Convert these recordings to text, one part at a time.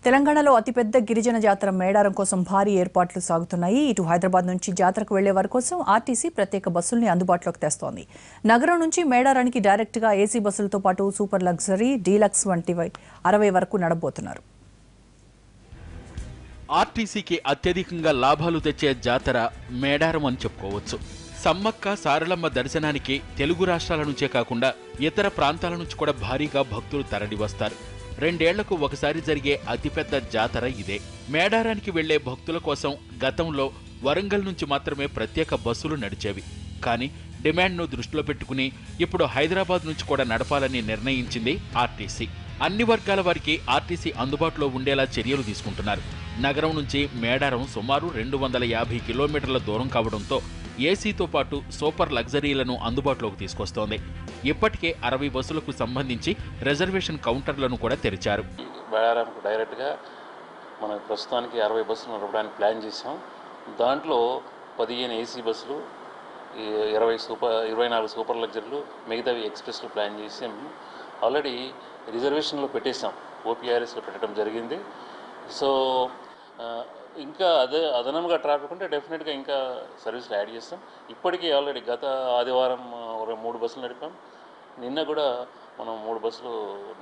తెలంగాణలో అతిపెద్ద గిరిజన జాతర మేడారం కోసం భారీ ఏర్పాట్లు సాగుతున్నాయి. ఇటు హైదరాబాద్ నుంచి జాతరకు వెళ్లే వారి కోసం ఆర్టీసీ ప్రత్యేక బస్సుల్ని అందుబాటులోకి తెస్తోంది. నగరం నుంచి మేడారానికి డైరెక్ట్ గా ఏసీ బస్సులతో పాటు సూపర్ లగ్జరీ, డీలక్స్ వంటివి 60 వరకు నడబోతున్నారు. ఆర్టీసీకి అత్యధికంగా లాభాలు తెచ్చే జాతర మేడారం అని చెప్పుకోవచ్చు. సమ్మక్క సారలమ్మ దర్శనానికి తెలుగు రాష్ట్రాల నుంచే కాకుండా ఇతర ప్రాంతాల నుంచి కూడా భారీగా భక్తులు తరలి వస్తారు. 2 ఏళ్లకు ఒకసారి జరిగే అతిపెద్ద జాతర ఇదే. మేడారానికి వెళ్లే భక్తుల కోసం గతంలో వరంగల్ నుంచి మాత్రమే ప్రత్యేక బస్సులు నడిచేవి. కానీ డిమాండ్ను దృష్టిలో పెట్టుకుని ఇప్పుడు హైదరాబాద్ నుంచి కూడా నడపాలని నిర్ణయించింది ఆర్టీసీ. అన్ని వర్గాల వారికి ఆర్టీసీ అందుబాటులో ఉండేలా చర్యలు తీసుకుంటున్నారు. నగరం నుంచి మేడారం సుమారు 250 కిలోమీటర్ల దూరం కావడంతో ఏసీతో పాటు సూపర్ లగ్జరీలను అందుబాటులోకి తీసుకొస్తోంది. ఇప్పటికే 60 బస్సులకు సంబంధించి రిజర్వేషన్ కౌంటర్లను కూడా తెరిచారు. మేడారంకు డైరెక్ట్గా మనం ప్రస్తుతానికి 60 బస్సులు నడపడానికి ప్లాన్ చేసాం. దాంట్లో 15 ఏసీ బస్సులు, 24 సూపర్ లగ్జరీలు, మిగతావి ఎక్స్ప్రెస్లు ప్లాన్ చేసాం. ఆల్రెడీ రిజర్వేషన్లో పెట్టేసాం, ఓపీఆర్ఎస్లో పెట్టడం జరిగింది. సో ఇంకా అదనంగా ట్రాఫిక్ ఉంటే డెఫినెట్గా ఇంకా సర్వీసులు యాడ్ చేస్తాం. ఇప్పటికీ ఆల్రెడీ గత ఆదివారం 3 బస్సులు నడిపాం. నిన్న కూడా మనం 3 బస్సులు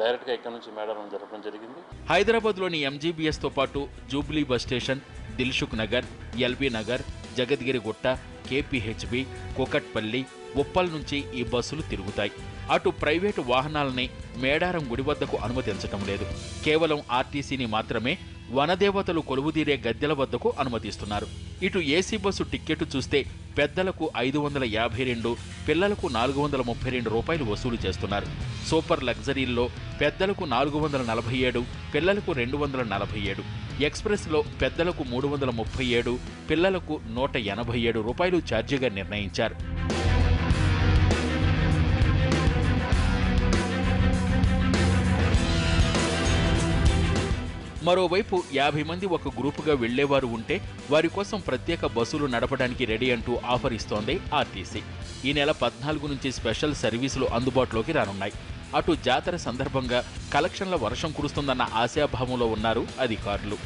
డైరెక్ట్గా ఇక్కడ నుంచి మేడారం జరపడం జరిగింది. హైదరాబాద్లోని ఎంజీబీఎస్తో పాటు Jubilee bus station, Dilsukh Nagar, LB Nagar, Jagadgirigutta, KPHB, Kukatpally, Uppal నుంచి ఈ బస్సులు తిరుగుతాయి. అటు ప్రైవేటు వాహనాలని మేడారం గుడి వద్దకు అనుమతించటం లేదు. కేవలం ఆర్టీసీని మాత్రమే వనదేవతలు కొలువుదీరే గద్దెల వద్దకు అనుమతిస్తున్నారు. ఇటు ఏసీ బస్సు టిక్కెట్ చూస్తే పెద్దలకు 552, పిల్లలకు 432 రూపాయలు వసూలు చేస్తున్నారు. సూపర్ లగ్జరీల్లో పెద్దలకు 447, పిల్లలకు 247, ఎక్స్ప్రెస్లో పెద్దలకు 337, పిల్లలకు 187 రూపాయలు ఛార్జీగా నిర్ణయించారు. మరోవైపు 50 మంది ఒక గ్రూపుగా వెళ్లేవారు ఉంటే వారి కోసం ప్రత్యేక బస్సులు నడపడానికి రెడీ అంటూ ఆఫర్ ఇస్తోంది ఆర్టీసీ. ఈ నెల 14 నుంచి స్పెషల్ సర్వీసులు అందుబాటులోకి రానున్నాయి. అటు జాతర సందర్భంగా కలెక్షన్ల వర్షం కురుస్తుందన్న ఆశాభావంలో ఉన్నారు అధికారులు.